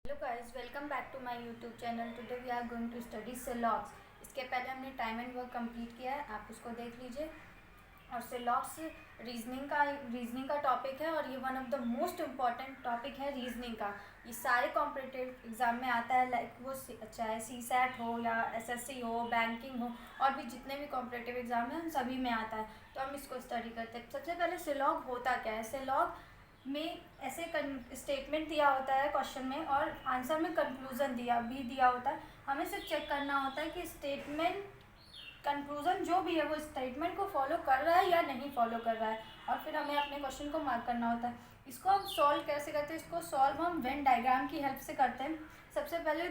Hello guys, welcome back to my YouTube channel. Today we are going to study सेलॉग्स। इसके पहले हमने time and work complete किया है, आप उसको देख लीजिए। और सेलॉग्स रीजनिंग का टॉपिक है और ये one of the most important topic है रीजनिंग का। ये सारे कॉम्पिटिटिव एग्जाम में आता है, लाइक वो चाहे CSAT हो या SSC हो, बैंकिंग हो, और भी जितने भी कॉम्पिटिटिव एग्जाम हैं उन सभी में आता है। तो हम इसको स्टडी करते हैं। सबसे पहले सेलॉग होता क्या है। सेलॉग में ऐसे स्टेटमेंट दिया होता है क्वेश्चन में और आंसर में कंक्लूजन दिया होता है। हमें सिर्फ चेक करना होता है कि स्टेटमेंट कंक्लूजन जो भी है वो स्टेटमेंट को फॉलो कर रहा है या नहीं फॉलो कर रहा है, और फिर हमें अपने क्वेश्चन को मार्क करना होता है। इसको हम सॉल्व कैसे करते हैं? इसको सॉल्व हम वेन डायग्राम की हेल्प से करते हैं। सबसे पहले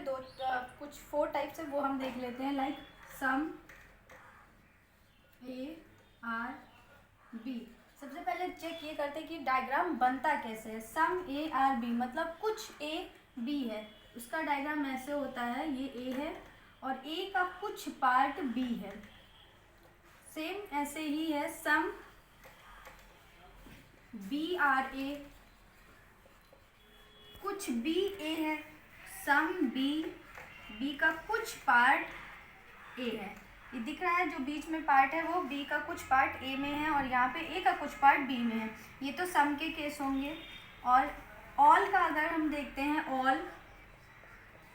कुछ 4 टाइप्स है वो हम देख लेते हैं, like some A R B। सबसे पहले चेक ये करते हैं कि डायग्राम बनता कैसे है। सम A R B मतलब कुछ A B है, उसका डायग्राम ऐसे होता है। ये A है और A का कुछ पार्ट B है। सेम ऐसे ही है सम BRA, कुछ B A है। सम B का कुछ पार्ट A है। ये दिख रहा है जो बीच में पार्ट है वो B का कुछ पार्ट A में है और यहाँ पे A का कुछ पार्ट B में है। ये तो सम के केस होंगे। और ऑल का अगर हम देखते हैं, ऑल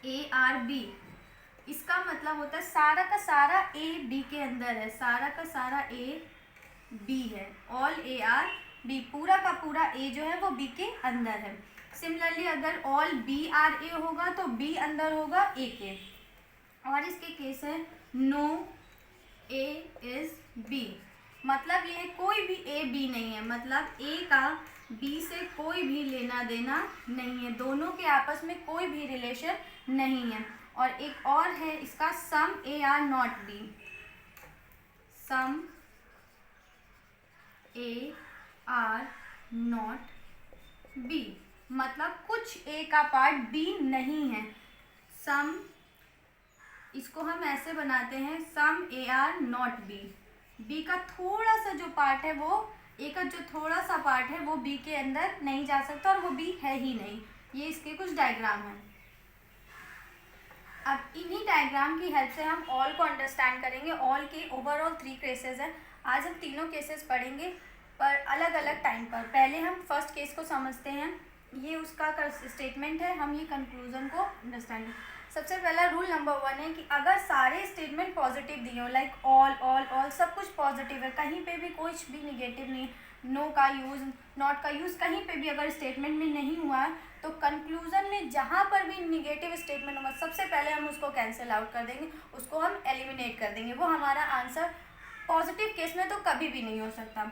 ARB, इसका मतलब होता है सारा का सारा A B के अंदर है, सारा का सारा A B है। ऑल ARB, पूरा का पूरा A जो है वो B के अंदर है। सिमिलरली अगर ऑल BRA होगा तो B अंदर होगा A के। और इसके केस है नो A is B, मतलब ये कोई भी A B नहीं है, मतलब A का B से कोई भी लेना देना नहीं है, दोनों के आपस में कोई भी रिलेशन नहीं है। और एक और है इसका some AR not B, some AR not B मतलब कुछ A का पार्ट B नहीं है। सम, इसको हम ऐसे बनाते हैं सम AR नॉट B, B का थोड़ा सा जो पार्ट है वो A का जो थोड़ा सा पार्ट है वो B के अंदर नहीं जा सकता और वो B है ही नहीं। ये इसके कुछ डायग्राम हैं। अब इन्हीं डायग्राम की हेल्प से हम ऑल को अंडरस्टैंड करेंगे। ऑल के ओवरऑल 3 केसेस हैं। आज हम तीनों केसेस पढ़ेंगे पर अलग अलग टाइम पर। पहले हम फर्स्ट केस को समझते हैं। ये उसका स्टेटमेंट है, हम ये कंक्लूजन को अंडरस्टैंड। सबसे पहला रूल नंबर 1 है कि अगर सारे स्टेटमेंट पॉजिटिव दिए हो, लाइक ऑल सब कुछ पॉजिटिव है, कहीं पे भी कुछ भी निगेटिव नहीं, नो का यूज़, नॉट का यूज़ कहीं पे भी अगर स्टेटमेंट में नहीं हुआ है, तो कंक्लूजन में जहाँ पर भी निगेटिव स्टेटमेंट होगा सबसे पहले हम उसको कैंसिल आउट कर देंगे, उसको हम एलिमिनेट कर देंगे। वो हमारा आंसर पॉजिटिव केस में तो कभी भी नहीं हो सकता।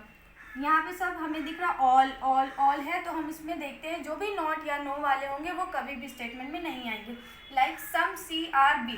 यहाँ पे सब हमें दिख रहा ऑल है, तो हम इसमें देखते हैं जो भी नॉट या नो वाले होंगे वो कभी भी स्टेटमेंट में नहीं आएंगे। Like some CRB,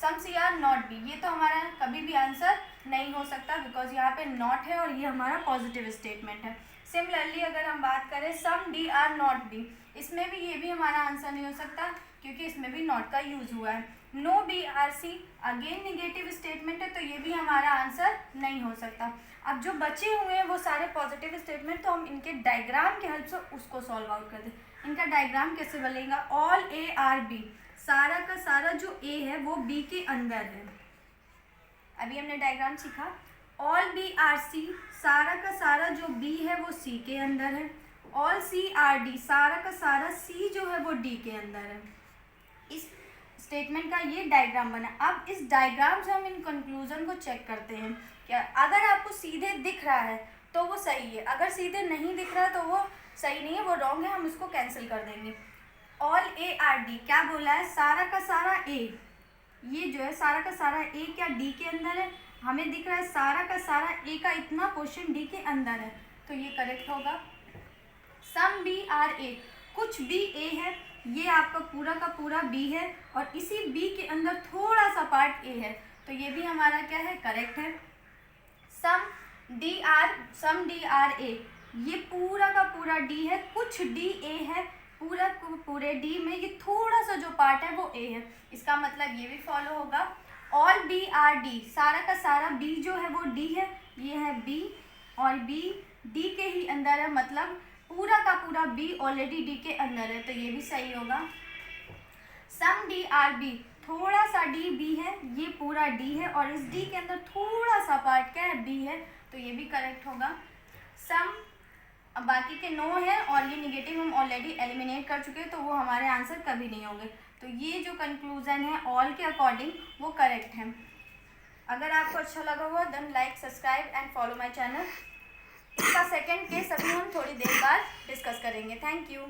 some CR not B, ये तो हमारा कभी भी आंसर नहीं हो सकता बिकॉज यहाँ पे नॉट है और ये हमारा पॉजिटिव स्टेटमेंट है। सिमिलरली अगर हम बात करें सम DR नॉट B, इसमें भी ये भी हमारा आंसर नहीं हो सकता क्योंकि इसमें भी नॉट का यूज़ हुआ है। No BRC again negative statement है, तो ये भी हमारा आंसर नहीं हो सकता। अब जो बचे हुए हैं वो सारे पॉजिटिव स्टेटमेंट, तो हम इनके डायग्राम की हेल्प से उसको सॉल्व आउट कर दें। इनका डायग्राम कैसे बनेगा? ऑल ARB, सारा का सारा जो A है वो B के अंदर है। अभी हमने डायग्राम सीखा। ऑल BRC, सारा का सारा जो B है वो C के अंदर है। ऑल CRD, सारा का सारा C जो है वो D के अंदर है। इस स्टेटमेंट का ये डायग्राम बना। अब इस डायग्राम से हम इन कंक्लूजन को चेक करते हैं। क्या अगर आपको सीधे दिख रहा है तो वो सही है, अगर सीधे नहीं दिख रहा है तो वो सही नहीं है, वो रॉन्ग है, हम इसको कैंसिल कर देंगे। ऑल ARD क्या बोला है? सारा का सारा A, ये जो है सारा का सारा A क्या D के अंदर है? हमें दिख रहा है सारा का सारा A का इतना पोर्शन D के अंदर है, तो ये करेक्ट होगा। सम BRA, कुछ B A है, ये आपका पूरा का पूरा B है और इसी B के अंदर थोड़ा सा पार्ट A है, तो ये भी हमारा क्या है? करेक्ट है। सम DRA, ये पूरा का पूरा D है, कुछ D A है, पूरा पूरे D में ये थोड़ा सा जो पार्ट है वो A है, इसका मतलब ये भी फॉलो होगा। ऑल BRD, सारा का सारा B जो है वो D है, ये है B और B D के ही अंदर है, मतलब पूरा का पूरा B ऑलरेडी D के अंदर है, तो ये भी सही होगा। सम डी आर बी, थोड़ा सा डी बी है, ये पूरा डी है और इस डी के अंदर थोड़ा सा पार्ट क्या है, बी है, तो ये भी करेक्ट होगा। सम, अब बाकी के नो है और ये निगेटिव हम ऑलरेडी एलिमिनेट कर चुके हैं, तो वो हमारे आंसर कभी नहीं होंगे। तो ये जो कंक्लूजन है ऑल के अकॉर्डिंग वो करेक्ट है। अगर आपको अच्छा लगा हुआ then like, subscribe and follow my channel. इसका सेकंड केस अभी हम थोड़ी देर बाद डिस्कस करेंगे। Thank you.